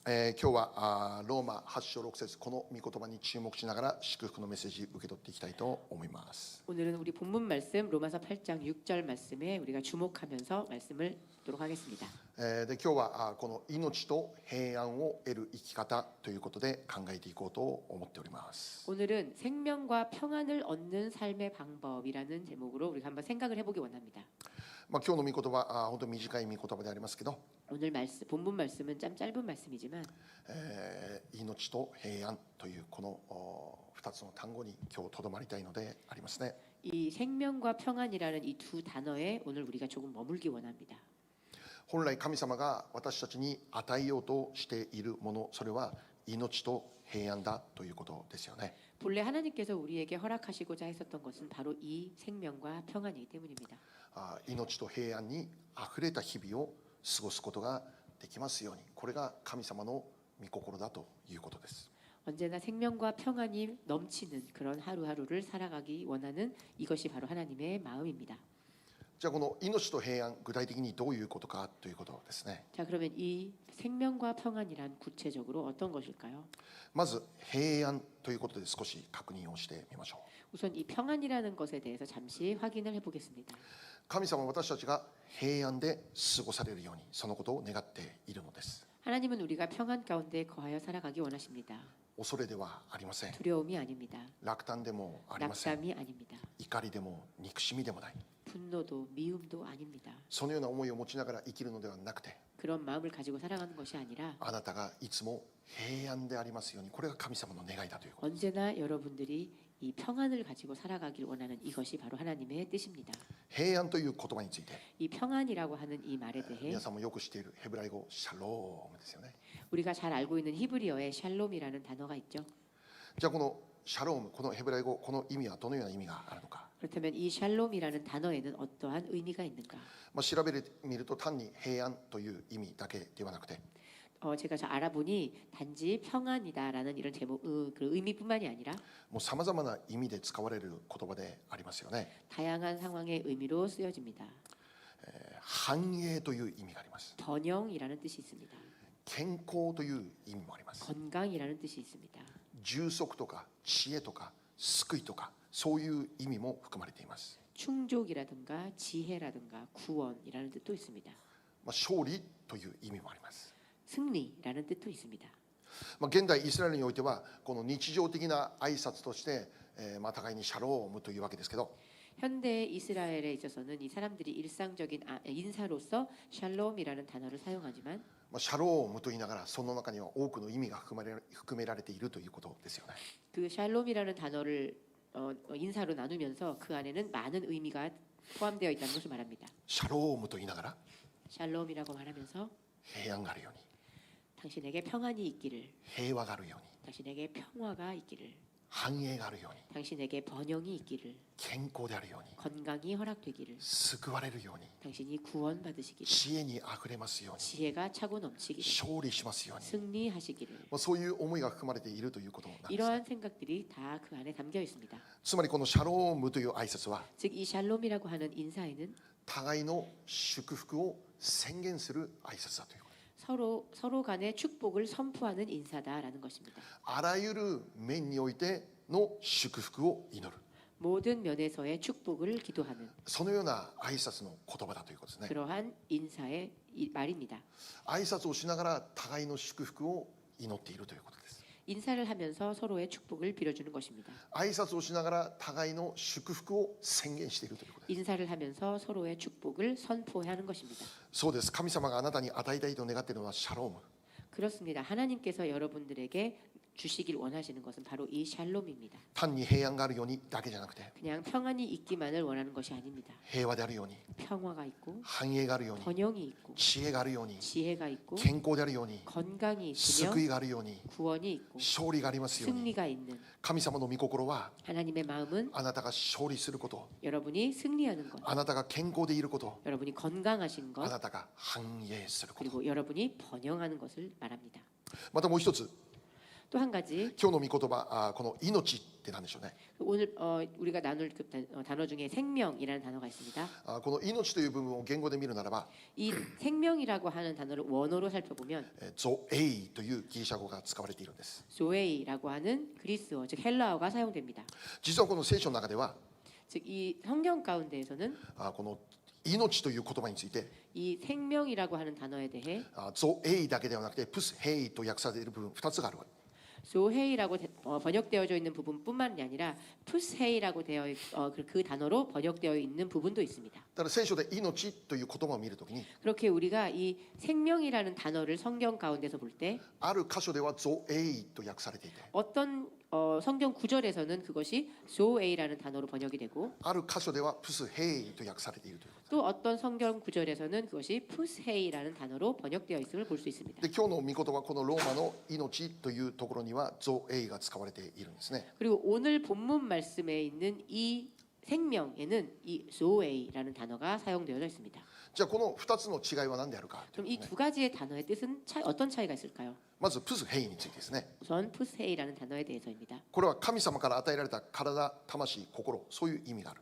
今日はローマ8章6節この御言葉に注目しながら祝福のメッセージ受け取っていきたいと思います。 오늘은 우리 본문 말씀 로마서 8장 6절 말씀에 우리가 주목하면서 말씀을 듣도록 하겠습니다. で今日はこの命と平安を得る生き方ということで考えていこうと思っております。 오늘은 생명과 평안을 얻는 삶의 방법이라는 제목으로 우리가 한번 생각을 해보기 원합니다. 今日の御言葉本当に短い御言葉でありますけど 오늘 본문 말씀은 좀 짧은 말씀이지만 命と平安というこの2つの単語に今日とどまりたいのでありますね。 이 생명과 평안이라는 이 두 단어에 오늘 우리가 조금 머물기 원합니다. 本来神様が私たちに与えようとしているもの、それは命と平安だということですよね。 본래 하나님께서 우리에게 허락하시고자 했었던 것은 바로 이 생명과 평안이기 때문입니다. 命と平安にあふれた日々を過ごすことができますように、これが神様の御心だということです。 언제나 생명과 평안이 넘치는 그런 하루하루를 살아가기 원하는 이것이 바로 하나님의 마음입니다. じゃあこの命と平安、具体的にどういうことかということですね。 자, 그러면 이 생명과 평안이란 구체적으로 어떤 것일까요? まず平安ということで少し確認をしてみましょう。 우선 이 평안이라는 것에 대해서 잠시 확인을 해보겠습니다. 神様は私たちが平安で過ごされるようにそのことを願っているのです。 하나님은 우리가 평안 가운데 거하여 살아가기 원하십니다. 恐れではありません。 두려움이 아닙니다. 落胆でもありません。 낙담이 아닙니다. 怒りでも憎しみでもない。 분노도 미움도 아닙니다. そのような思いを持ちながら生きるのではなくて、 그런 마음을 가지고 살아가는 것이 아니라 あなたがいつも平安でありますように、これが神様の願いだということ。 언제나 여러분들이 이 평안을 가지고 살아가길 원하는 이것이 바로 하나님의 뜻입니다. 平安という言葉について、 이 평안이라고 하는 이 말에 대해 皆さんもよく知っているヘブライ語シャロームですよね。 우리가 잘 알고 있는 히브리어에 샬롬이라는 단어가 있죠. じゃあこのシャローム、このヘブライ語、この意味はどのような意味があるのか。 그렇다면 이 샬롬이라는 단어에는 어떠한 의미가 있는가? 調べてみると単に平安という意味だけではなくて、 제가 알아보니 단지 평안이다라는 이런 제목, 그 의미뿐만이 아니라 もうさまざまな意味で使われる言葉でありますよね。 다양한 상황의 의미로 쓰여집니다. 繁栄という意味があります。 번영이라는 뜻이 있습니다. 健康という意味もあります。 건강이라는 뜻이 있습니다. 充足とか知恵とか救いとか、そういう意味も含まれています。 충족이라든가 지혜라든가 구원이라는 뜻도 있습니다. 勝利という意味もあります。 승리라는 뜻도 있습니다. 現代イスラエルにおいてはこの日常的な挨拶として、互いにシャロームというわけですけど、 현대 이스라엘에 있어서는 이 사람들이 일상적인 인사로서 샬롬이라는 단어를 사용하지만 シャロームと言いながらその中には多くの意味が含められているということですよね。 그 샬롬이라는 단어를 인사로 나누면서 그 안에는 많은 의미가 포함되어 있다는 것을 말합니다. シャロームと言いながら 샬롬이라고 말하면서 平安があるように、 당신에게 평안이 있기를, 平和があるように、 당신에게 평화가 있기를, 繁栄があるように、 당신에게 번영이 있기를, 健康であるように、 건강이 허락되기를, 救われるように、 당신이 구원받으시기를, 知恵にあふれますように、 지혜가 차고 넘치기를, 勝利しますように、 승리하시기를. そういう思いが含まれているということなんです。 이러한 생각들이 다 그 안에 담겨 있습니다. つまりこのシャロームという挨拶は 즉 이 샬롬이라고 하는 인사에는 互いの祝福を宣言する挨拶だということ。 서로 간의 축복을 선포하는 인사다라는 것입니다. あらゆる面においての祝福を祈る、 모든 면에서의 축복을 기도하는 そのような挨拶の言葉だということですね。 그러한 인사의 말입니다. 挨拶をしながら互いの祝福を祈っているということです。 인사를 하면서 서로의 축복을 빌어주는 것입니다. 挨拶をしながら互いの祝福を宣言しているということです。 인사를 하면서 서로의 축복을 선포하는 것입니다. そうです。神様があなたに与えたいと願っているのはシャローム。 그렇습니다. 하나님께서 여러분들에게 주시길 원하시는 것은 바로 이 샬롬입니다. 単に平安があるようにだけじゃなくて、 그냥 평안이 있기만을 원하는 것이 아닙니다. 平和であるように、 평화가 있고 繁栄があるように、 번영이 있고 知恵があるように、 지혜가 있고 健康であるように、 건강이 있으며 救いがあるように、 구원이 있고 勝利がありますように。 승리가 있는 神様の御心は 하나님의 마음은 あなたが勝利すること、 여러분이 승리하는 것, あなたが健康でいること、 여러분이 건강하신 あ 것, なたが繁栄すること。 그리고 여러분이 번영하는 것을 말합니다. またもう一つ、또 한 가지 今日の御言葉この命って何でしょうね。 오늘 우리가 나눌 그 단어 중에 생명이라는 단어가 있습니다. この命という部分を言語で見るならば 이 생명이라고 하는 단어를 원어로 살펴보면 ゾエイというギリシャ語が使われているんです。 조에이라고 하는 그리스어 즉 헬라어가 사용됩니다. 実はこの聖書の中では 즉 이 성경 가운데에서는 この命という言葉について 이 생명이라고 하는 단어에 대해 ゾエイだけではなくてプスヘイと訳されている部分2つがある。 조헤이라고 번역되어져 있는 부분뿐만이 아니라 푸스헤이라고 그 단어로 번역되어 있는 부분도 있습니다. だから聖書で命という言葉を見るときに 그렇게 우리가 이 생명이라는 단어를 성경 가운데서 볼 때 ある箇所ではゾエイと訳されていて 어떤 성경 구절에서는 그것이 조에이라는 단어로 번역이 되고 ある箇所ではプスヘイと訳されているということ 또 어떤 성경 구절에서는 그것이 푸스헤이라는 단어로 번역되어 있음을 볼 수 있습니다. で今日の御言葉このローマの命というところにはゾエイが使われているんですね。 그리고 오늘 본문 말씀에 있는 이 생명에는 이 조에이라는 단어가 사용되어져 있습니다. じゃあこの2つの違いは何であるかという 그럼 이 두 가지의 단어의 뜻은 어떤 차이가 있을까요? まずプスヘイについてですね。 우선 푸스헤이라는 단어에 대해서입니다. これは神様から与えられた体、魂、心、そういう意味がある。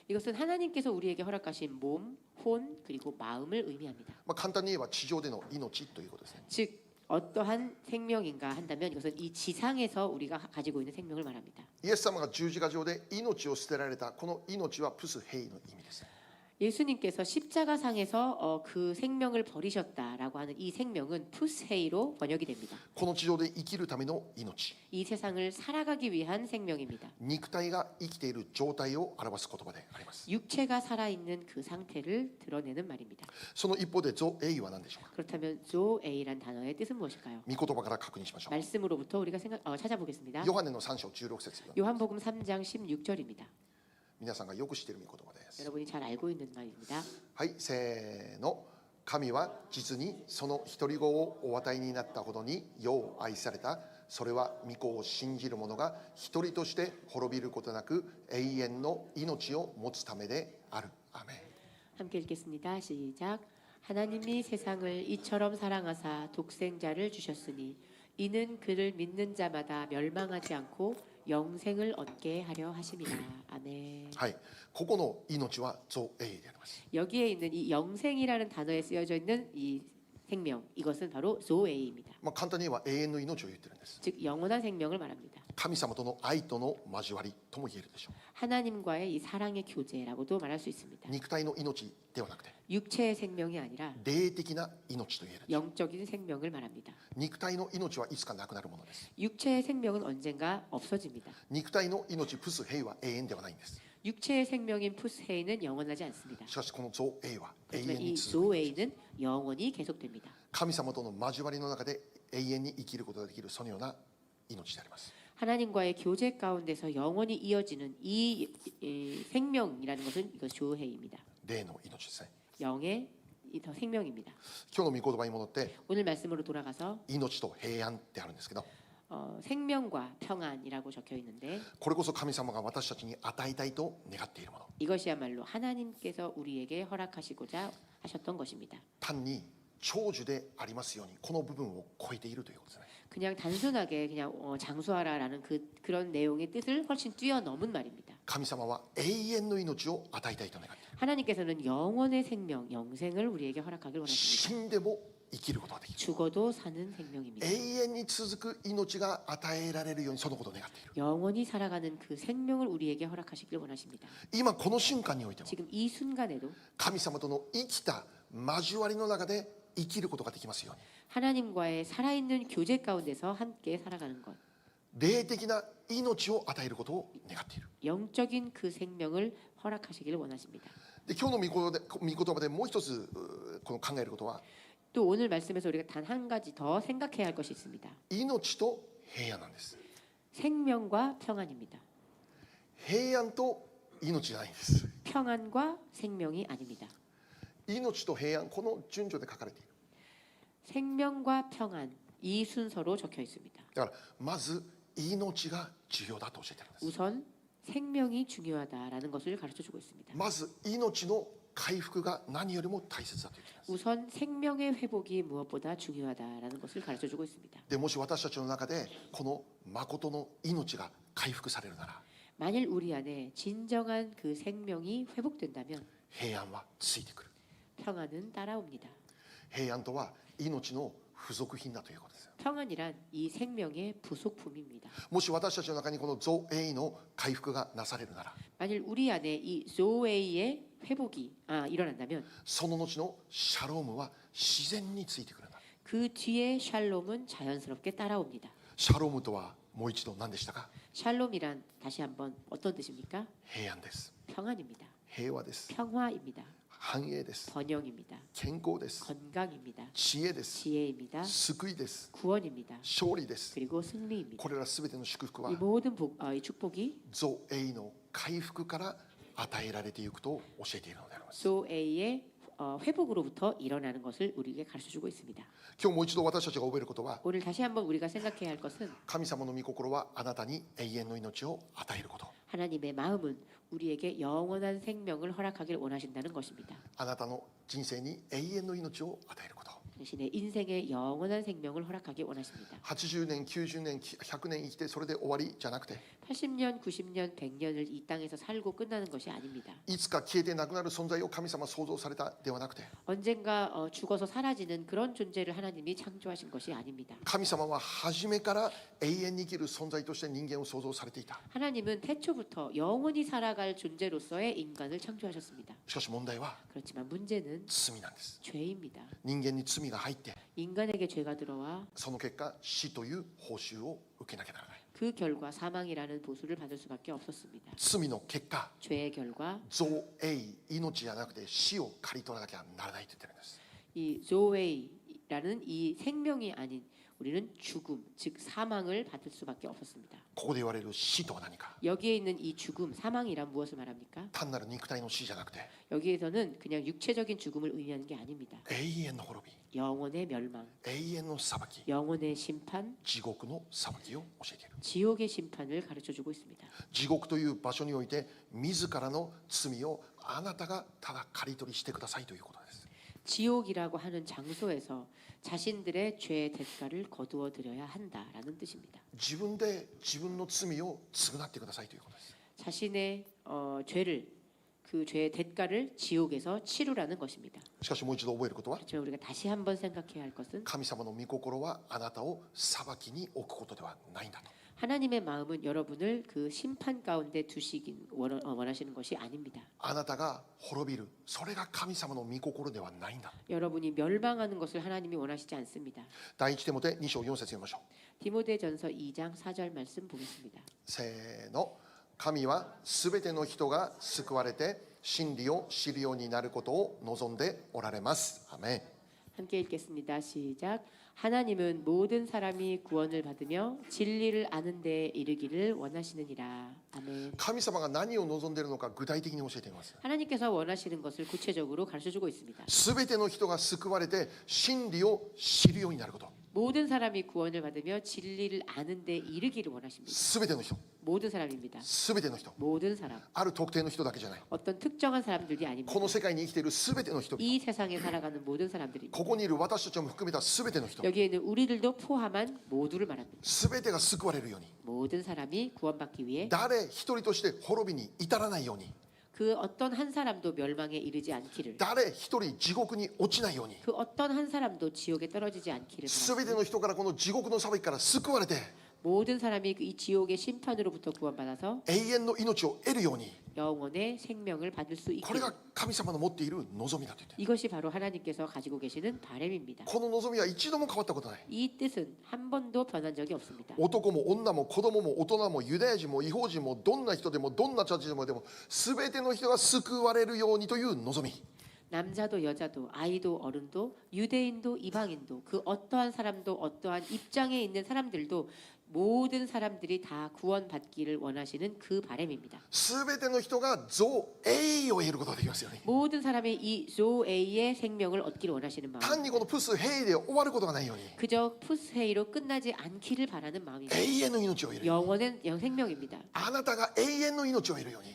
이것은 하나님께서 우리에게 허락하신 몸, 혼 그리고 마음을 의미합니다. 簡単に言えば地上での命ということですね。 즉 어떠한 생명인가 한다면 이것은 이 지상에서 우리가 가지고 있는 생명을 말합니다. イエス様が十字架上で命を捨てられたこの命はプスヘイの意味です。 예수님께서 십자가상에서 그 생명을 버리셨다라고 하는 이 생명은 푸스헤이로 번역이 됩니다. この地上で生きるための命、 이 세상을 살아가기 위한 생명입니다. 肉体が生きている状態を表す言葉であります。 육체가 살아있는 그 상태를 드러내는 말입니다. その一方でゾエイは何でしょうか。 그렇다면 조에이란 단어의 뜻은 무엇일까요? 御言葉から確認しましょう。 말씀으로부터 우리가 찾아보겠습니다. ヨハネの3章16節。 요한복음 3장 16절입니다. 皆さんがよく知っている御言葉です。 여러분이 잘 알고 있는 말입니다. はい、せーの。神は実にその一人子をお与えになったほどに世を愛された。それは御子を信じる者が一人として滅びることなく永遠の命を持つためである。アメン。 함께 읽겠습니다. 시작. 하나님이 세상을 이처럼 사랑하사 독생자를 주셨으니 이는 그를 믿는 자마다 멸망하지 않고 영생을 얻게 하려 하심이라. 아멘. はい、ここの命はゾエイであります。 여기에 있는 이 영생이라는 단어에 쓰여져 있는 이 생명, 이것은 바로 조에이입니다. 簡単に言えば永遠の命を言ってるんです。 즉 영원한 생명을 말합니다. 神様との愛との交わりとも言えるでしょ 하나님과의 이 사랑의 교제라고도 말할 수 있습니다. う。肉体の命ではなくて 육체의 생명이 아니라 霊的な命と言える。 영적인 생명을 말합니다. 肉体の命はいつかなくなるものです。 육체의 생명은 언젠가 없어집니다. 肉体の命プスヘイは永遠ではないんです。 육체의 생명인 푸스헤이는 영원하지 않습니다. しかしこのゾエイは永 하지만 遠 이 に続く。 조에이는 영원히 계속됩니다. 神様との交わりの中で永遠に生きることができるそのような命であります。 하나님과의 교제 가운데서 영원히 이어지는 이 생명이라는 것은 이것 조헤이입니다. 霊の命ですね。 영의 더 생명입니다. 今日の御言葉に戻って 오늘 말씀으로 돌아가서 命と平安ってあるんですけど、 생명과 평안이라고 적혀 있는데 これこそ神様が私たちに与えたいと願っているもの。 이것이야말로 하나님께서 우리에게 허락하시고자 하셨던 것입니다. 単に長寿でありますようにこの部分を超えているということですね。 그냥 단순하게 그냥 장수하라라는 그런 내용의 뜻을 훨씬 뛰어넘은 말입니다. 神様は永遠の命を与えたいと願っている。 하나님께서는 영원의 생명, 영생을 우리에게 허락하길 원하십니다. 死んでも生きることができる。 죽어도 사는 생명입니다. 永遠に続く命が与えられるようにそのことを願っている。 영원히 살아가는 그 생명을 우리에게 허락하시길 원하십니다. 今この瞬間においても 지금 이 순간에도 神様との生きた交わりの中で生きることができますように 하나님과의 살아있는 교제 가운데서 함께 살아가는 것, 霊的な命を与えることを願っている。 영적인 그 생명을 허락하시기를 원하십니다. で今日の御言葉でもう一つこの考えることは 또 오늘 말씀에서 우리가 단 한 가지 더 생각해야 할 것이 있습니다. 命と平安なんです。 생명과 평안입니다. 平安と命じゃないんです。 평안과 생명이 아닙니다. 命と平安この順序で書かれている。 생명과 평안 이 순서로 적혀 있습니다. だからまず命が重要だと教えているんです。 우선 생명이 중요하다라는 것을 가르쳐 주고 있습니다. まず命の回復が何よりも大切だと言っています。 우선 생명의 회복이 무엇보다 중요하다라는 것을 가르쳐주고 있습니다. でもし私たちの中でこの誠の命が回復されるなら 만일 우리 안에 진정한 그 생명이 회복된다면 平安はついてくる。 평안은 따라옵니다. 平安とは命の付属品だということです。 평안이란 이 생명의 부속품입니다. もし私たちの中にこの造営の回復がなされるなら 만일 우리 안에 이 조웨이의 회복이 일어난다면 その後のシャロームは自然についてくるんだ。 그 뒤에 샬롬은 자연스럽게 따라옵니다. シャロームとはもう一度何でしたか？ 샬롬이란 다시 한번 어떤 뜻입니까? 平安です。 평안입니다. 平和です。 평화입니다. 繁栄です。 번영입니다. 健康です。 건강입니다. 知恵です。 지혜입니다. 救いです。 구원입니다. 勝利です。 그리고 승리입니다. これらすべての祝福は 이 모든 이 축복이 造営の回復から与えられていくと教えているのであります。 조에이의 회복으로부터 일어나는 것을 우리에게 가르쳐주고 있습니다. 今日もう一度私たちが覚えることは 오늘 다시 한번 우리가 생각해야 할 것은 神様の御心はあなたに永遠の命を与えること。 하나님의 마음은 우리에게 영원한 생명을 허락하길 원하신다는 것입니다. あなたの人生に永遠の命を与えること。 당신의 인생에 영원한 생명을 허락하기 원하십니다. 80年、90年、100年生きてそれで終わりじゃなくて 80년, 90년, 100년을 이 땅에서 살고 끝나는 것이 아닙니다. いつか消えてなくなる存在を神様は創造されたではなくて 언젠가 죽어서 사라지는 그런 존재를 하나님이 창조하신 것이 아닙니다. 神様は初めから永遠に生きる存在として人間を創造されていた。 하나님은 태초부터 영원히 살아갈 존재로서의 인간을 창조하셨습니다. しかし問題は 그렇지만 문제는 罪なんです。 죄입니다. 人間に罪が入って 인간에게 죄가 들어와 その結果死という報酬を受けなきゃならない。 그 결과 사망이라는 보수를 받을 수밖에 없었습니다. 罪の結果 죄의 결과 造営命じゃなくて死を刈り取らなきゃならないと言ってるんです。 이 조웨이라는 이 생명이 아닌 우리는 죽음, 즉 사망을 받을 수밖에 없었습니다. ここで言われる死とは何か。 여기에 있는 이 죽음, 사망이란 무엇을 말합니까? 単なる肉体の死じゃなくて 여기에서는 그냥 육체적인 죽음을 의미하는 게 아닙니다. 永遠の滅び、 영원의 멸망, 永遠の裁き、 영원의 심판, 地獄の裁きを教えている。 지옥의 심판을 가르쳐주고 있습니다. 地獄という場所において自らの罪をあなたがただ刈り取りしてくださいということです。 지옥이라고 하는 장소에서 자신들의 죄의 대가를 거두어 드려야 한다라는 뜻입니다. 自分で自分の罪を償ってくださいということです。 자신의 죄를 그 죄의 대가를 지옥에서 치르라는 것입니다. しかしもう一度覚えることは 그렇지만 우리가 다시 한번 생각해야 할 것은 神様の御心はあなたを裁きに置くことではないんだと。 하나님의 마음은 여러분을 그 심판 가운데 두시긴 원하시는 것이 아닙니다. あなたが滅びる、それが神様の御心ではないんだ。 여러분이 멸망하는 것을 하나님이 원하시지 않습니다. 第一テモテ2章4節読みましょう。 디모데전서 2장 4절 말씀 보겠습니다. せーの。神はすべての人が救われて真理を知るようになることを望んでおられます。アメン。 함께 읽겠습니다. 시작. 하나님은 모든 사람이 구원을 받으며 진리를 아는 데 이르기를 원하시느니라. 아멘. 神様が何を望んでいるのか具体的に教えています。 하나님께서 원하시는 것을 구체적으로 가르쳐주고 있습니다. すべての人が救われて真理を知るようになること。 모든 사람이 구원을 받으며 진리를 아는 데 이르기를 원하십니다. すべての人、 모든 사람입니다. すべての人、 모든 사람. ある特定の人だけじゃない。 어떤 특정한 사람들이 아닙니다. この世界に生きているすべての人々、 이 세상에 살아가는 모든 사람들이 ここにいる私たちも含めたすべての人、 여기에 있는 우리들도 포함한 모두를 말합니다. すべてが救われるように、 모든 사람이 구원받기 위해 誰一人として滅びに至らないように、 그 어떤 한 사람도 멸망에 이르지 않기를 誰一人地獄に落ちないように、 그 어떤 한 사람도 지옥에 떨어지지 않기를 すべて 바랍니다. の人からこの地獄の裁きから救われて 모든 사람이 이 지옥의 심판으로부터 구원받아서 永遠の命を得るように、 영원의 생명을 받을 수 これ 있기를 が神様の持っている望みだと言っている。 이것이 바로 하나님께서 가지고 계시는 바람입니다. この望みは一度も変わったことない。 이 뜻은 한 번도 변한 적이 없습니다. 男も女も子供も大人もユダヤ人も異邦人もどんな人でもどんな立場でも全ての人が救われるようにという望み。 남자도 여자도 아이도 어른도 유대인도 이방인도 그 어떠한 사람도 어떠한 입장에 있는 사람들도 모든 사람들이 다 구원받기를 원하시는 그 바람입니다. 全ての人が造営を得ることができますよね。 모든 사람이 이 조에이의 생명을 얻기를 원하시는 마음. 単にこのプスヘイで終わることがないように 그저 푸스헤이로 끝나지 않기를 바라는 마음입니다. 永遠の命を得る。 영원한 생명입니다. あなたが永遠の命を得るように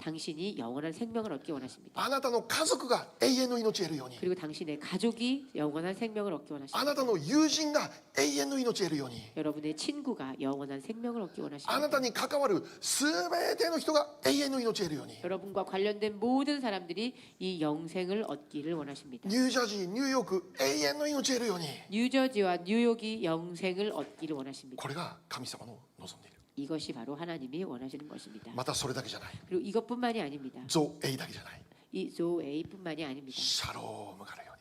당신이 영원한 생명을 얻기 원하십니다. あなたの家族が永遠の命を得るように、 그리고 당신의 가족이 영원한 생명을 얻기 あ 원하십니다. なたの友人が永遠の命を得るように、 여러분의 친구가 영원한 생명을 얻기 あな 원하십니다. たに関わる全ての人が永遠の命を得るように、 여러분과 관련된 모든 사람들이 이 영생을 얻기를 원하십니다. ニュージャージー、ニューヨーク、永遠の命を得るように、 뉴저지와 뉴욕이 영생을 얻기를 원하십니다. これが神様の望んでいる。 이것이 바로 하나님이 원하시는 것입니다. またそれだけじゃない、 그리고 이것뿐만이 아닙니다. 造営だけじゃない、 이 조에이뿐만이 아닙니다. シャロームがあるように、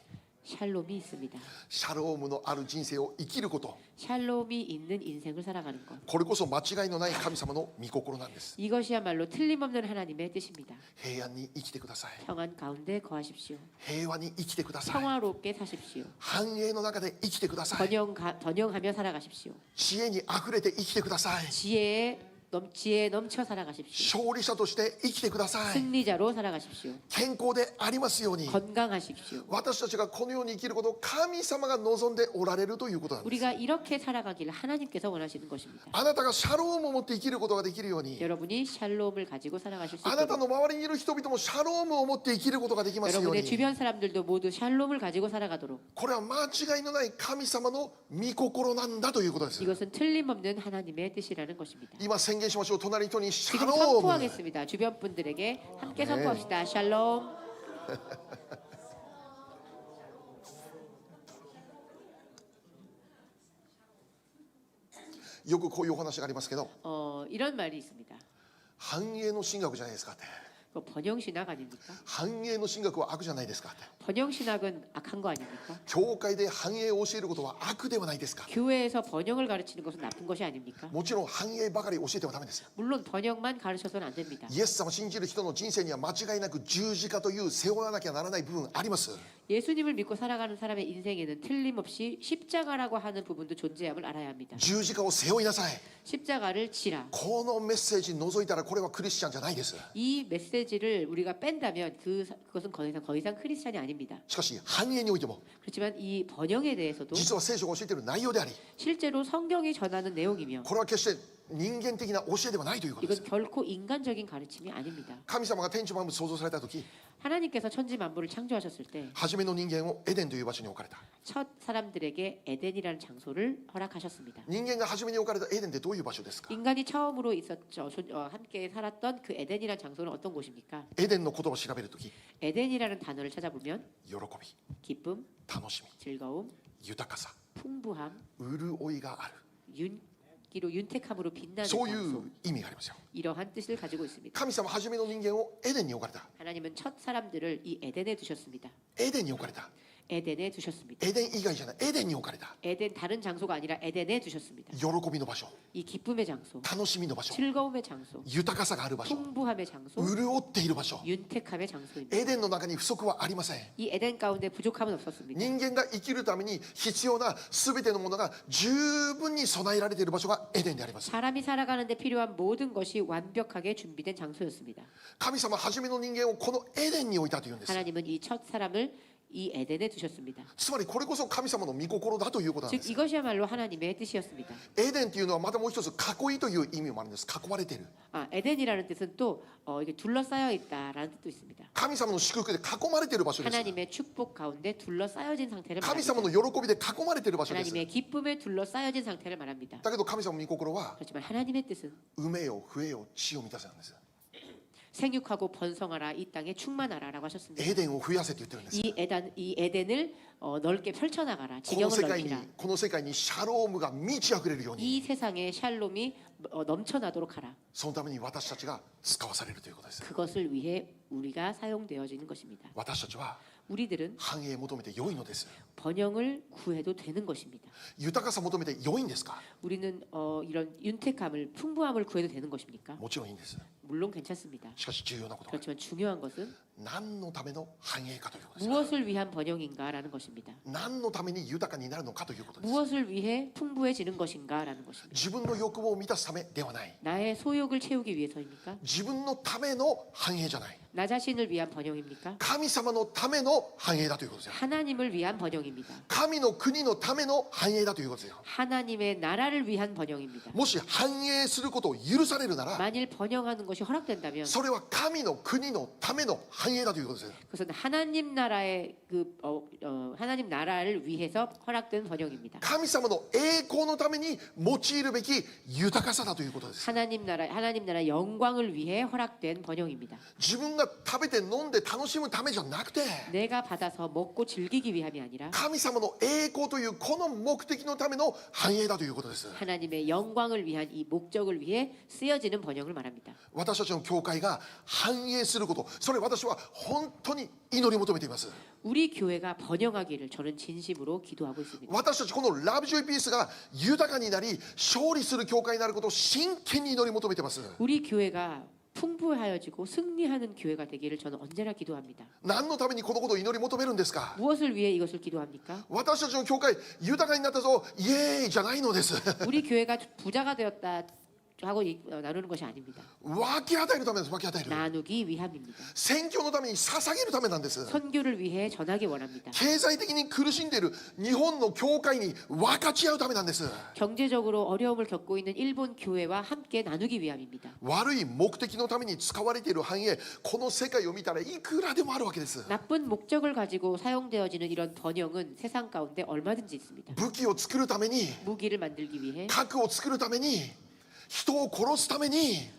샬롬이 있습니다. シャロームのある人生を生きること、 샬롬이 있는 인생을 살아가는 것. これこそ間違いのない神様の御心なんです。 이것이야말로 틀림없는 하나님의 뜻입니다. 平安に生きてください。 평안 가운데 거하십시오. 平和に生きてください。 평화롭게 사십시오. 繁栄の中で生きてください。 번영하며 살아가십시오. 知恵にあふれて生きてください。 지혜에 넘쳐 살아가십시오. 勝利者として生きてください。 승리자로 살아가십시오. 健康でありますように、 건강하십시오. 私たちがこのように生きることを神様が望んでおられるということなんです。 우리가 이렇게 살아가기를 하나님께서 원하시는 것입니다. あなたがシャロームを持って生きることができるように、 여러분이 샬롬을 가지고 살아가실 수 あなた 있도록 の周りにいる人々もシャロームを持って生きることができますよう 여러분의 に、 주변 사람들도 모두 샬롬을 가지고 살아가도록 これは間違いのない神様の御心なんだということです。 이것은 틀림없는 하나님의 뜻이라는 것입니다. 今宣言しましょう。隣の人にシャ 지금 ローム。 선포하겠습니다. 주변 분들에게 함께 선포합시다. 샬롬. よくこういうお話がありますけど、 이런 말이 있습니다. 繁栄の神学じゃないですかって。 그 번영신학 아닙니까? 繁栄の神学は悪じゃないですかって。 번영신학은 악한 거 아닙니까? 教会で繁栄を教えることは悪ではないですか。 교회에서 번영을 가르치는 것은 나쁜 것이 아닙니까? もちろん繁栄ばかり教えてはダメですよ。 물론 번영만 가르쳐서는 안 됩니다. イエス様を信じる人の人生には間違いなく十字架という背負わなきゃならない部分あります。 예수님을 믿고 살아가는 사람의 인생에는 틀림없이 십자가라고 하는 부분도 존재함을 알아야 합니다. 十字架を背負いなさい。 십자가를 지라. このメッセージ除いたらこれはクリスチャンじゃないです。 이 메시지를 우리가 뺀다면 그것은 더 이상 크리스찬이 아닙니다. しかし繁栄においても 그렇지만 이 번영에 대해서도 実は聖書が教えている内容であり、 실제로 성경이 전하는 내용이며 これは決して人間的な教えではないということです。 이건 결코 인간적인 가르침이 아닙니다. 神様が天地万物創造された時、 하나님께서 천지 만물을 창조하셨을 때 初めの人間をエデンという場所に置かれた。 첫 사람들에게 에덴이라는 장소를 허락하셨습니다. 人間が初めに置かれたエデンってどういう場所ですか。 인간이 처음으로 있었죠. 함께 살았던 그 에덴이라는 장소는 어떤 곳입니까? エデンの言葉を調べる時、 에덴이라는 단어를 찾아보면 喜び、 기쁨, 楽しみ、 즐거움, 豊かさ、 풍부함, 潤いがある、 윤기로 윤택함으로 빛나는 そうい 장소 う意味がありますよ。 이러한 뜻을 가지고 있습니다. 神様初めの人間をエデンに置かれた。 하나님은 첫 사람들을 이 에덴에 두셨습니다. エデンに置かれた。 에덴에 두셨습니다. エデン以外じゃない、エデンに置かれた。 에덴 다른 장소가 아니라 에덴에 두셨습니다. 喜びの場所、 이 기쁨의 장소, 楽しみの場所、 즐거움의 장소, 豊かさがある場所、 풍부함의 장소, 潤っている場所。 윤택함의 장소입니다. エデンの中に不足はありません。 이 에덴 가운데 부족함은 없었습니다. 人間が生きるために必要な全てのものが十分に備えられている場所がエデンであります。 사람이 살아가는데 필요한 모든 것이 완벽하게 준비된 장소였습니다. 神様初めの人間をこのエデンに置いたというんです。 하나님은 이 첫 사람을 이 에덴에 두셨습니다. つまりこれこそ神様の御心だということなんで 즉 す。 이것이야말로 하나님의 뜻이었습니다. エデンっていうのはまたもう一つ囲いという意味もあるんです。囲まれている。 에덴이라는 뜻은 또 이게 둘러싸여 있다라는 뜻도 있습니다. 神様の祝福で囲まれている場所です。 하나님의 축복 가운데 둘러싸여진 상태를 神様 말합니다. の喜びで囲まれている場所です。 하나님의 기쁨에 둘러싸여진 상태를 말합니다. だけど神様の御心は 그렇지만 하나님의 뜻은 埋めよ増えよ地を満たせなんです。 생육하고 번성하라 이 땅에 충만하라라고 하셨습니다. エデンを増やせって言ってるんです。 이 에덴을 넓게 펼쳐나가라. この 지경을 世界に 넓히라. この世界にシャロームが満ち溢れるように、 이 세상에 샬롬이 넘쳐나도록 하라. そのために私たちが使わされるということです。 그것을 위해 우리가 사용되어지는 것입니다. 私たちは 우리들은 繁栄求めて良いのです。 번영을 구해도 되는 것입니다. 豊かさ求めて良いんですか。 우리는 이런 윤택함을 풍부함을 구해도 되는 것입니까? もちろんいいんです。 물론 괜찮습니다. しかし重要なことは 그렇지만 중요한 것은 何のための繁栄かということです。 무엇을 위한 번영인가라는 것입니다. 何のために豊かになるのかということです。 무엇을 위해 풍부해지는 것인가라는 것입니다. 自分の欲望を満たすためではない。 나의 소욕을 채우기 위해서입니까? 自分のための繁栄じゃない。 나 자신을 위한 번영입니까? 神様のための繁栄だということですよ。 하나님을 위한 번영입니다. 神の国のための繁栄だということですよ。 하나님의 나라를 위한 번영입니다. もし繁栄することを許されるなら、 만일 번영하는 것이 것이 허락된다면 それは神の国のための繁栄だということです。 그것은 하나님 나라의 하나님 나라를 위해서 허락된 번영입니다. 神様の栄光のために用いるべき豊かさだということです。 하나님 나라 영광을 위해 허락된 번영입니다. 自分が食べて飲んで楽しむためじゃなくて、 내가 받아서 먹고 즐기기 위함이 아니라 神様の栄光というこの目的のための繁栄だということです。 하나님의 영광을 위한 이 목적을 위해 쓰여지는 번영을 말합니다. 私たちの教会が繁栄すること、それ私は本当に祈り求めています。 우리 교회가 번영하기를 저는 진심으로 기도하고 있습니다. 私たちこのラブジョイピースが豊かになり勝利する教会になることを真剣に祈り求めています。 우리 교회가 풍부하여지고 승리하는 교회가 되기를 저는 언제나 기도합니다. 何のためにこのことを祈り求めるんですか？ 무엇을 위해 이것을 기도합니까? 私たちの教会豊かになったぞイエーイじゃないのです。 우리 교회가 부자가 되었다 하고 나누는 것이 아닙니다. 分け与えるためです。分け与える。 나누기 위함입니다. 宣教のために捧げるためなんです。 선교를 위해 전하기 원합니다. 経済的に苦しんでいる日本の教会に分かち合うためなんです。 경제적으로 어려움을 겪고 있는 일본 교회와 함께 나누기 위함입니다. 悪い目的のために使われている繁栄、この世界を見たらいくらでもあるわけです。 나쁜 목적을 가지고 사용되어지는 이런 번영은 세상 가운데 얼마든지 있습니다. 武器を作るために、 무기를 만들기 위해 核を作るために、人を殺すために、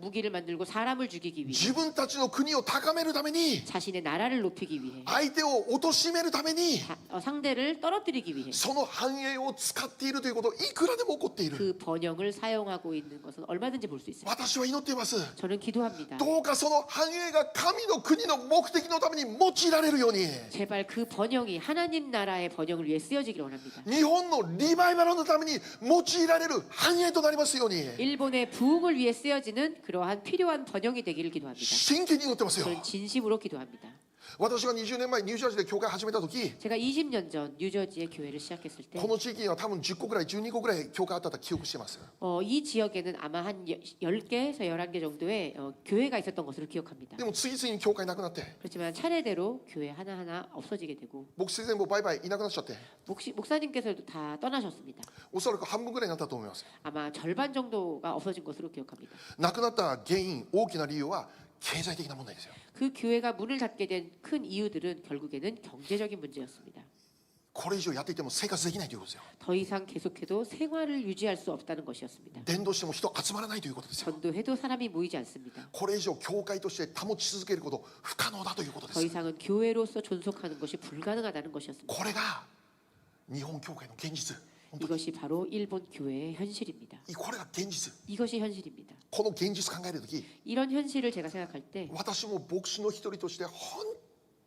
무기를 만들고 사람을 죽이기 위해 自分たちの国を高めるために、 자신의 나라를 높이기 위해 相手を貶めるために、 상대를 떨어뜨리기 위해 その繁栄を使っているということ、いくらでも起こっている。 그 번영을 사용하고 있는 것은 얼마든지 볼 수 있습니다. 私は祈っています。 저는 기도합니다. どうかその繁栄が神の国の目的のために用いられるように、 제발 그 번영이 하나님 나라의 번영을 위해 쓰여지길 원합니다. 日本のリバイバルのために用いられる繁栄となりますように、 일본의 부흥을 위해 쓰여지는 그러한 필요한 번영이 되기를 기도합니다. 真剣に祈ってますよ。 저는 진심으로 기도합니다. 私が20年前ニュージャージーで教会始めた時、 제가 20년 전 뉴저지의 교회를 시작했을 때 この地域には多分10個ぐらい12個ぐらい教会あったと記憶してます。 이 지역에는 아마 한 10개에서 11개 정도의 교회가 있었던 것으로 기억합니다. でも次々に教会なくなって、 그렇지만 차례대로 교회 하나하나 없어지게 되고 牧師全部バイバイいなくなっちゃって、 목사님께서도 다 떠나셨습니다. おそらく半分ぐらいになったと思います。 아마 절반 정도가 없어진 것으로 기억합니다. 亡くなった原因、大きな理由は経済的な問題ですよ。 그 교회가 문을 닫게 된 큰 이유들은 결국에는 경제적인 문제였습니다. これ以上やっていても生活できないということですよ。 더 이상 계속해도 생활을 유지할 수 없다는 것이었습니다. 伝道しても人集まらないということですよ。 전도해도 사람이 모이지 않습니다. これ以上教会として保ち続けること不可能だということで 더 す。 이상은 교회로서 존속하는 것이 불가능하다는 것이었습니다. これが日本教会の現実。 이것이 바로 일본 교회의 현실입니다. これが現実。 이것이 현실입니다. この現実考えるとき、 이런 현실을 제가 생각할 때 私も牧師の一人として本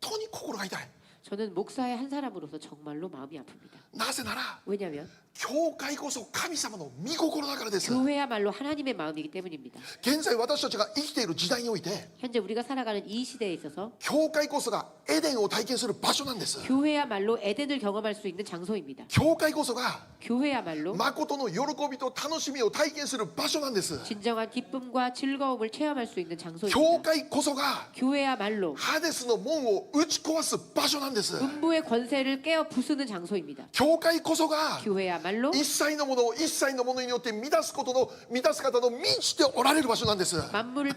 当に心が痛い。 저는 목사의 한 사람으로서 정말로 마음이 아픕니다. なぜなら 왜냐하면 教会こそ神様の御心だからです。 교회야말로 하나님의 마음이기 때문입니다. 現在私たちが生きている時代において、 현재 우리가 살아가는 이 시대에 있어서 教会こそがエデンを体験する場所なんです。 교회야말로 에덴을 경험할 수 있는 장소입니다. 教会こそが 교회야말로 誠の喜びと楽しみを体験する場所なんです。 진정한 기쁨과 즐거움을 체험할 수 있는 教 장소입니다. 会こそが 교회야말로 ハデスの門を打ち壊す場所なんです。 음부의 권세를 깨어 부수는 장소입니다. 教会こそが 교회야말로 一切のものを一切のものによって満たすことの満たす方の満ちておられる場所なんです。 만물을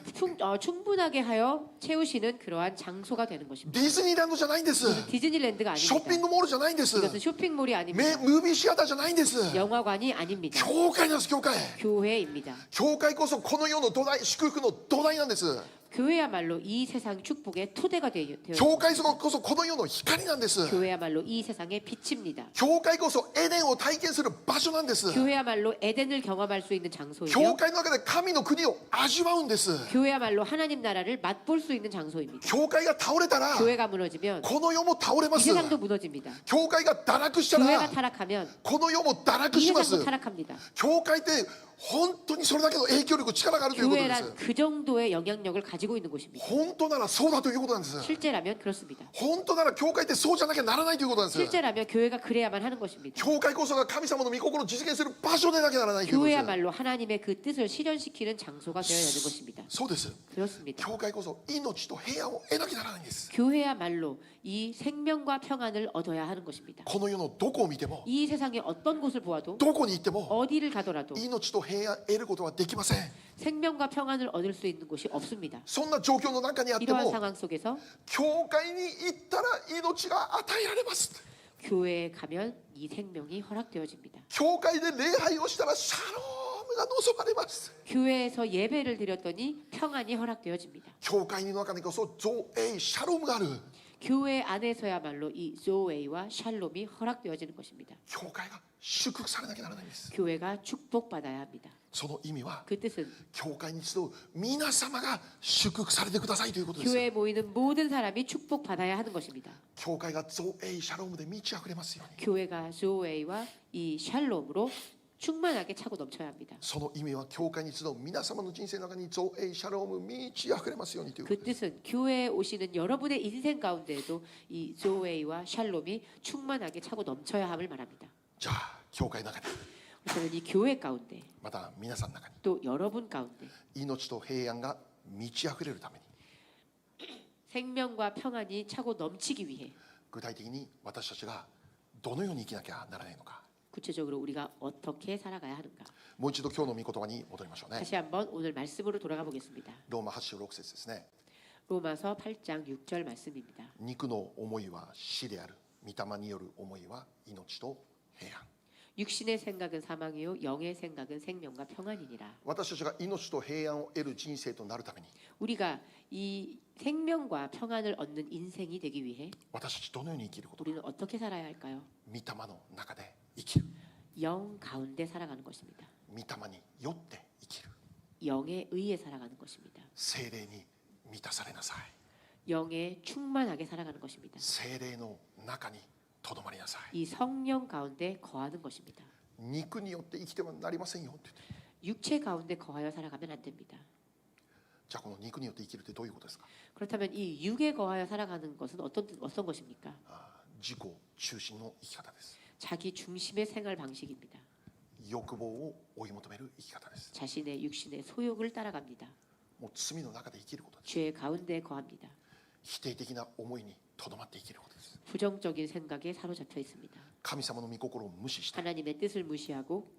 충분하게 하여 채우시는 그러한 장소가 되는 것입니다. ディズニーランドじゃないんです。 디즈니랜드가 ショッピン 아닙니다. グモールじゃないんです。 이것은 쇼핑몰이 아닙니다. ムービーシアターじゃないんです。 영화관이 아닙니다. 教会なんです。教会。 교회입니다. 教会こそこの世の土台、祝福の土台なんです。 교회야말로 이 세상 축복의 토대가 되어 教会こそこの世の光なんです。 교회야말로 이 세상의 빛입니다. 教会こそエデンを体験する場所なんです。 교회야말로 에덴을 경험할 수 있는 教 장소이며 会の中で神の国を味わうんです。 교회야말로 하나님 나라를 맛볼 수 있는 장소입니다. 教会が倒れたら 교회가 무너지면 この世も倒れま 이 す。 세상도 무너집니다. 教会が堕落した 교회가 ら 타락하면 この世も堕落 이 します。 세상도 타락합니다. 教会って本当にそれだけの影響力、力があるということです。 교회란 그 정도의 영향력을 가지고 있는 곳입니다. 本当ならそうだということなんです。 실제라면 그렇습니다. 本当なら教会ってそうじゃなきゃならないということなんです。 실제라면 교회가 그래야만 하는 것입니다. 教会こそが神様の御心を実現する場所でなきゃならないということです。 교회야말로 하나님의 그 뜻을 실현시키는 장소가 되어야 하는 것입니다. そうです。 그렇습니다. 教会こそ命と平安を得なきゃならないんです。 교회야말로 이 생명과 평안을 얻어야 하는 것입니다. この世のどこを見ても、 이 세상의 어떤 곳을 보아도 どこに行っても 어디를 가더라도 命と平安得ることはできません。 생명과 평안을 얻을 수 있는 곳이 없습니다. そんな状況の中にあって 이러한 も 상황 속에서 教会に行ったら命が与えられます。 교회에 가면 이 생명이 허락되어집니다. 教会で礼拝をしたらシャロームが望まれます。 교회에서 예배를 드렸더니 평안이 허락되어집니다. 教会の中にこそ造営シャロームがある。 교회 안에서야말로 이 조웨이와 샬롬이 허락되어지는 것입니다. 教会が祝福されなきゃならないんです。 교회가 축복받아야 합니다. その意味は 그 뜻은 教会に集う皆様が祝福されてくださいということです。 교회에 모이는 모든 사람이 축복받아야 하는 것입니다. 教会が造営シャロームで満ち溢れますように。 교회가 조웨이와 이 샬롬으로 충만하게 차고 넘쳐야 합니다. その意味は教会に集う皆様の人生の中に造営シャローム満ち溢れますようにというこ 그 とです。 뜻은 교회에 오시는 여러분의 인생 가운데에도 이 조웨이와 샬롬이 충만하게 차고 넘쳐야 함을 말합니다. じゃあ教会の中に 저는 이 교회 가운데 また皆さんの中に 또 여러분 가운데 命と平安が満ち溢れるために 생명과 평안이 차고 넘치기 위해 具体的に私たちがどのように生きなきゃならないのか。 구체적으로 우리가 어떻게 살아가야 하는가. もう一度今日の御言葉に戻りましょうね。 다시 한번 오늘 말씀으로 돌아가 보겠습니다. ローマ8章6節ですね。 로마서 8장 6절 말씀입니다. 肉の思いは死である。御霊による思いは命と平安。 육신의 생각은 사망이요 영의 생각은 생명과 평안이니라. 私たちが命と平安を得る人生となるために 우리가 이 생명과 평안을 얻는 인생이 되기 위해 私たちどのように生きること 우리는 어떻게 살아야 할까요? 御霊の中で生きる。 영 가운데 살아가는 것입니다. 御霊によって生きる。 영에 의해 살아가는 것입니다. 聖霊に満たされなさい。 영에 충만하게 살아가는 것입니다. 聖霊の中にとどまりなさい。 이 성령 가운데 거하는 것입니다. 肉によって生きてはなりませんよって言って。 육체 가운데 거하여 살아가면 안 됩니다. じゃあこの肉によって生きるってどういうことですか。 그렇다면 이 육에 거하여 살아가는 것은 어떤 것입니까? 自己中心の生き方です。 자기 중심의 생활 방식입니다. 欲望を追い求める生き方です。 자신의 육신의 소욕을 따라갑니다. もう罪の中で生きることです。 죄 가운데 거합니다. 否定的な思いにとどまって生きることです。 부정적인 생각에 사로잡혀 있습니다. 神様の御心を無視して 하나님의 뜻을 무시하고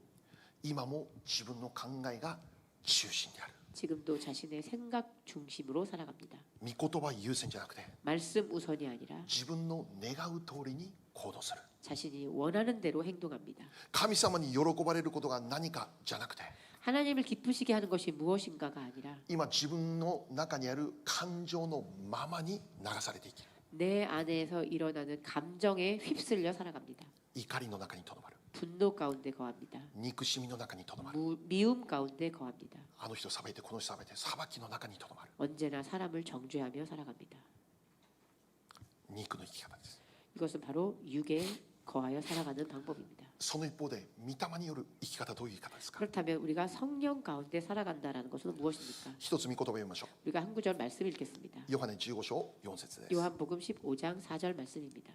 今も自分の考えが中心である。 지금도 자신의 생각 중심으로 살아갑니다. 御言葉優先じゃなくて 말씀 우선이 아니라 自分の願う通りに行動する。 자신이 원하는 대로 행동합니다. 神様に喜ばれることが何かじゃなくて 하나님을 기쁘시게 하는 것이 무엇인가가 아니라 今自分の中にある感情のままに流されていきる。 내 안에서 일어나는 감정에 휩쓸려 살아갑니다. 怒りの中にとどまる。 분노 가운데 거합니다. 憎しみの中にとどまる。 미움 가운데 거합니다. あの人裁いてこの人裁いて裁きの中にとどまる。 언제나 사람을 정죄하며 살아갑니다. 肉の生き方です。 이것은 바로 육에 거하여 살아가는 방법입니다. その一方で御霊による生き方どういう生き方ですか。 그렇다면 우리가 성령 가운데 살아간다라는 것은 무엇입니까? 一つ御言葉を読みましょ 우리가 한 구절 말씀 읽겠습니다. う。ヨハネ15章4節です。 요한복음 15장 4절 말씀입니다.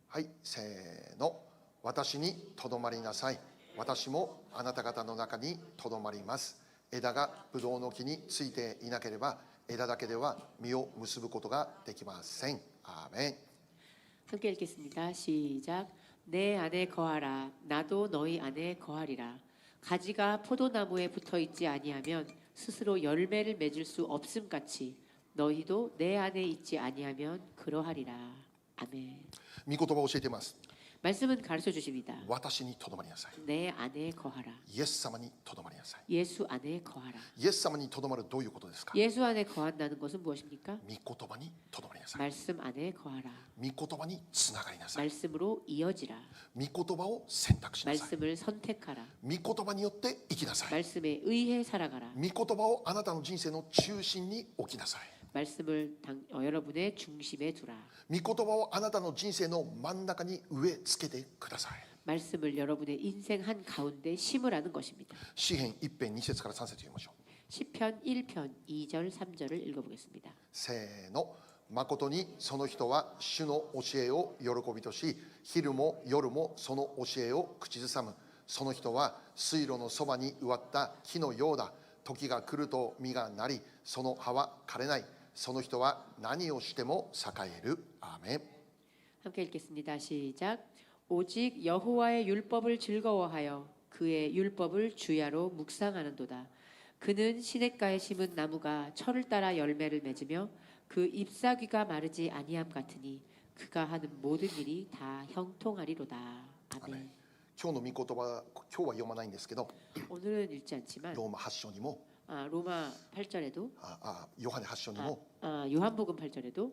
はい、せーの。私にとどまりなさい。私もあなた方の中にとどまります。枝がブドウの木についていなければ枝だけでは実を結ぶことができません。アーメン。 함께 읽겠습니다. 시작. 내 안에 거하라. 나도 너희 안에 거하리라. 가지가 포도나무에 붙어 있지 아니하면 스스로 열매를 맺을 수 없음 같이 너희도 내 안에 있지 아니하면 그러하리라. 아멘. 御言葉を教えています。 말씀은 가르쳐 주십니다. 私にとどまりなさい。 내 안에 거하라. イエス様にとどまりなさい。 예수 안에 거하라. イエス様にとどまるどういうことですか。 예수 안에 거한다는 것은 무엇입니까? 御言葉にとどまりなさい。 말씀 안에 거하라. 御言葉につながりなさい。 말씀으로 이어지라. 御言葉を選択しなさい。 말씀을 선택하라. 御言葉によって生きなさい。 말씀에 의해 살아가라. 御言葉をあなたの人生の中心に置きなさい。 말씀을 여러분의 중심에 두라. 御言葉をあなたの人生の真ん中に植え付けてください。 말씀을 여러분의 인생 한 가운데 심으라는 것입니다. 詩編1編2節から3節読みましょう。 시편 1편 2절 3절을 읽어보겠습니다. せーの。誠にその人は主の教えを喜びとし、昼も夜もその教えを口ずさむ。その人は水路のそばに植わった木のようだ。時が来ると実がなり、その葉は枯れない。その人は何をしても栄える。アーメン。 함께 읽겠습니다. 시작. 오직 여호와의 율법을 즐거워하여 그의 율법을 주야로 묵상하는도다. 그는 시냇가에 심은 나무가 철을 따라 열매를 맺으며 그 잎사귀가 마르지 아니함 같으니 그가 하는 모든 일이 다 형통하리로다. 아멘. 今日の御言葉、今日は読まないんですけど、 오늘은 읽지 않지만 ローマ8章にも 로마 8절에도 ヨハネ8章にも 요한복음 8절에도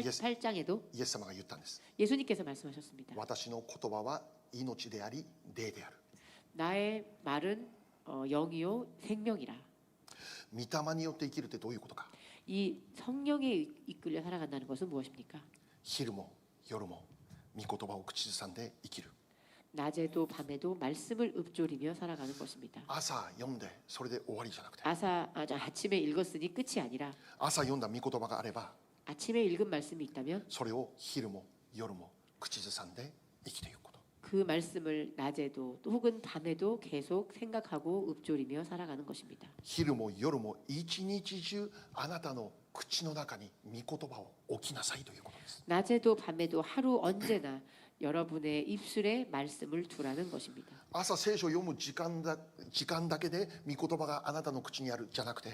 예수- 8장에도 イエス様が言ったんです。 예수님께서 말씀하셨습니다. 私の言葉は命であり霊である。 나의 말은 영이요 생명이라. 御霊によって生きるってどういうことか。 이 성령에 이끌려 살아간다는 것은 무엇입니까? 昼も夜も御言葉を口ずさんで生きる。 낮에도 밤에도 말씀을 읊조리며 살아가는 것입니다. 朝読んでそれで終わりじゃなくて、 아침에 읽었으니 끝이 아니라 朝読んだ御言葉があれば 아침에 읽은 말씀이 있다면 それを昼も夜も口ずさんで生きていくこと。 그 말씀을 낮에도 혹은 밤에도 계속 생각하고 읊조리며 살아가는 것입니다. 昼も夜も一日中あなたの口の中に御言葉を置きなさいということです。 낮에도 밤에도 하루 언제나 여러분의 입술에 말씀을 두라는 것입니다. 朝聖書を読む時間だけで御言葉があなたの口にあるじゃなくて、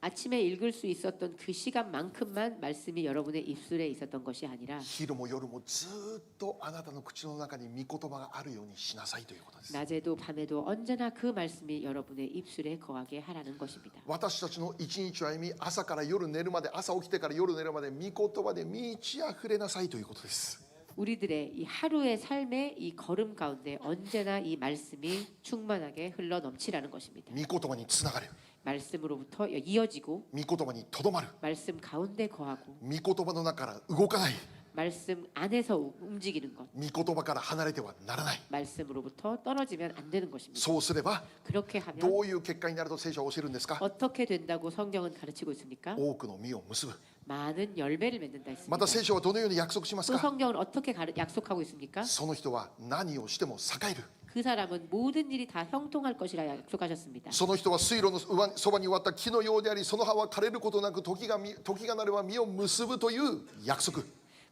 아침에 읽을 수 있었던 그 시간만큼만 말씀이 여러분의 입술에 있었던 것이 아니라 昼も夜もずっとあなたの口の中に御言葉があるようにしなさいということです。 낮에도 밤에도 언제나 그 말씀이 여러분의 입술에 거하게 하라는 것입니다. 私たちの一日を歩み、朝から夜寝るまで、朝起きてから夜寝るまで御言葉で満ち溢れなさいということです。 우리들의 이 하루의 삶의 이 걸음 가운데 언제나 이 말씀이 충만하게 흘러 넘치라는 것입니다. 御言葉につながる、 말씀으로부터 이어지고 御言葉にとどまる、 말씀 가운데 거하고 御言葉の中から動かない、 말씀 안에서 움직이는 것, 御言葉から離れてはならない。 말씀으로부터 떨어지면 안 되는 것입니다. そうすれば 그렇게 하면 どういう結果になると聖書は教えるんですか。 어떻게 된다고 성경은 가르치고 있습니까? 多くの実を結ぶ。 많은 열매를 맺는다 また 했습니다. 聖書はどのように約束します 또 か。 성경은 어떻게 약속하고 있습니까? その人は何をしても栄える。 그 사람은 모든 일이 다 형통할 것이라 약속하셨습니다. その人は水路のそばに植わった木のようであり、その葉は枯れることなく時がなれば実を結ぶという約束。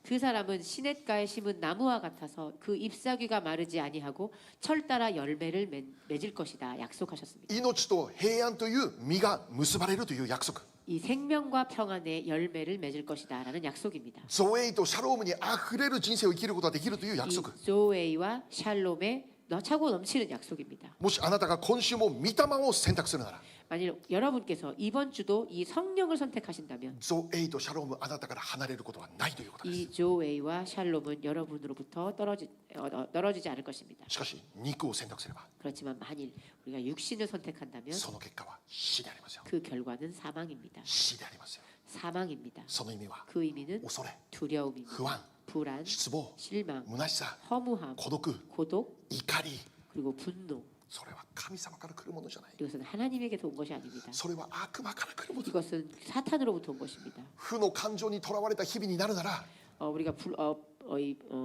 그 사람은 시냇가에 심은 나무와 같아서 그 잎사귀가 마르지 아니하고 철 따라 열매를 맺을 것이다 약속하셨습니다. 命と平安という実が結ばれるという約束。 이 생명과 평안의 열매를 맺을 것이다라는 약속입니다. ゾエイとシャロームにあふれる人生を生きることができるという約 이 束。 조웨이와 샬롬의 차고 넘치는 약속입니다. もしあなたが今週も御霊を選択するなら、 만일 여러분께서 이번 주도 이 성령을 선택하신다면 ゾエイとシャロームあなたから離れることはないということです。 이 조웨이와 샬롬은 여러분으로부터 떨어지지 않을 것입니다. しかし肉を選択すれば 그렇지만 만일 우리가 육신을 선택한다면 その結果は死でありますよ。 그 결과는 사망입니다. 死でありますよ。 사망입니다. その意味は 그 의미는 恐れ、 두려움입니다. 不安、 불안, 失望、 실망, 虚しさ、 허무함, 孤独、 고독, 怒り、 그리고 분노. それは神様から来るものじゃない。 이것은 하나님에게서 온 것이 아닙니다. それは悪魔から来るもの。 이것은 사탄으로부터 온 것입니다. 負の感情にとらわれた日々になるなら、 우리가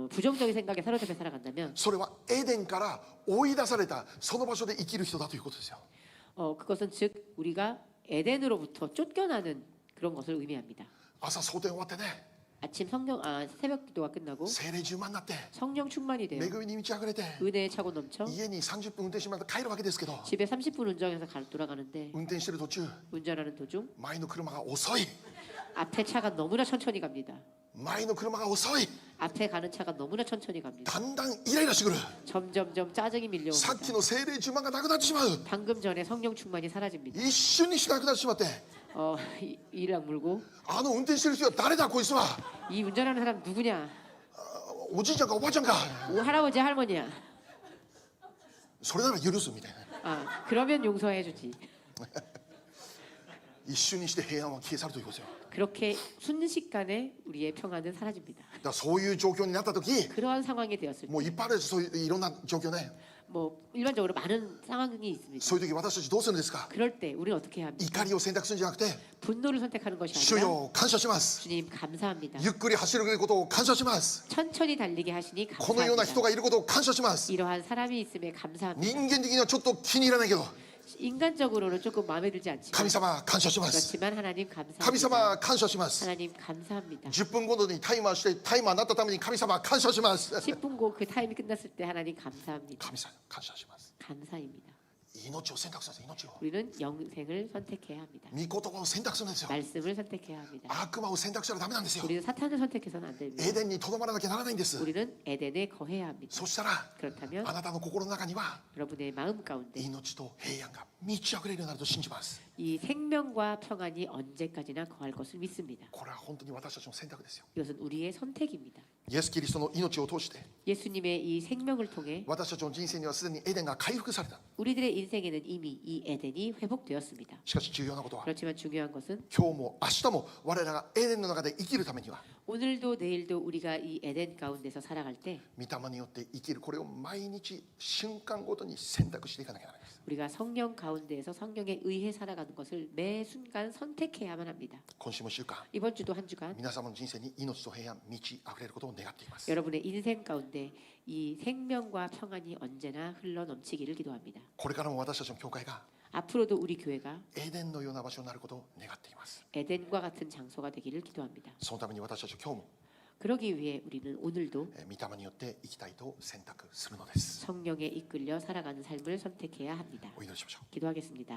부정적인 생각에 사로잡혀 살아간다면 それはエデンから追い出されたその場所で生きる人だということですよ。 그것은 즉 우리가 에덴으로부터 쫓겨나는 그런 것을 의미합니다. 朝蒼天終わってね、 아침 새벽 기도가 끝나고 精霊充満になって 성령 충만이 돼요. 恵みに満ち溢れて 은혜에 차고 넘쳐 家に30分運転しまって帰るわけですけど、 집에 30분 운전해서 돌아가는데 運転してる途中 운전하는 도중 前の車が遅い、 앞에 차가 너무나 천천히 갑니다. 前の車が遅い、 앞에 가는 차가 너무나 천천히 갑니다. だんだんイライラしてくる。 점점점 짜증이 さっき 밀려옵니다. の精霊充満がなくなってしまう。 방금 전에 성령 충만이 사라집니다. 一瞬にしなくなってしまって、 이를 악물고 あの運転してる人は誰だこいつは、 이 운전하는 사람 누구냐? おじいちゃんかおばあちゃんか、 할아버지 할머니야. それなら許すみたいな。 그러면 용서해주지. 一瞬にして平安は消え去るということですよ。 그렇게 순식간에 우리의 평안은 사라집니다. だからそういう状況になった時、 그러한 상황이 되었을 때, もういっぱいあるそういういろんな状況ね。 뭐 일반적으로 많은 상황이 있습니다. そういう時私たちどうするんですか。 그럴 때 우리는 어떻게 해야 합니까? 怒りを選択するんじゃなくて、 분노를 선택하는 것이 主 아니라 よ感謝します。 주님 감사합니다. ゆっくり走ることを感謝します。 천천히 달리게 하시니 このような人 감사합니다. がいることを感謝します。 이러한 사람이 있음에 감사합니다. 人間的にはちょっと気に入らないけど、 인간적으로는 조금 마음에 들지 않지만 神様感謝します。 그렇지만 하나님 神 감사합니다. 様感謝します。 하나님 감사합니다. 10分ごとにタイマーしてタイマーになったために神様感謝します。 10분 고 그 타임이 끝났을 때 하나님 감사합니다. 神様感謝します。 감사입니다. 命を選択するんです。命を 우리는 영생을 선택해야 합니다. 御言葉を選択するんですよ。 말씀을 선택해야 합니다. 悪魔を選択したらダメなんですよ。 우리는 사탄을 선택해서는 안 됩니다. エデンにとどまらなきゃならないんです。 우리는 에덴에 거해야 합니다. そしたら 그렇다면 あなたの心の中には 여러분의 마음 가운데 命と平安が満ち溢れるようになると信じます。 이 생명과 평안이 언제까지나 거할 것을 믿습니다. これは本当に私たちの選択ですよ。 이것은 우리의 선택입니다. イエス・キリストの命を通して 예수님의 이 생명을 통해 私たちの人生にはすでにエデンが回復された。 우리들의 인생에는 이미 이 에덴이 회복되었습니다. しかし重要なことは 그렇지만 중요한 것은 今日も明日も我らがエデンの中で生きるためには 오늘도 내일도 우리가 이 에덴 가운데서 살아갈 때 御霊によって生きるこれを毎日瞬間ごとに選択していかなきゃならないです。 우리가 성령 가운데에서 성령에 의해 살아가는 것을 매 순간 선택해야만 합니다. 今週も1週間 이번 주도 한 주간 皆様の人生に命と平安満ち溢れることを願っています。 여러분의 인생 가운데 이 생명과 평안이 언제나 흘러 넘치기를 기도합니다. これからも私たちの教会が 앞으로도 우리 교회가 エデンのような場所になることを願っています。 에덴과 같은 장소가 되기를 기도합니다. そのために私たちは今日も 그러기 위해 우리는 오늘도 御霊によって生きたいと選択するのです。 성령에 이끌려 살아가는 삶을 선택해야 합니다. お祈りしましょう。 기도하겠습니다.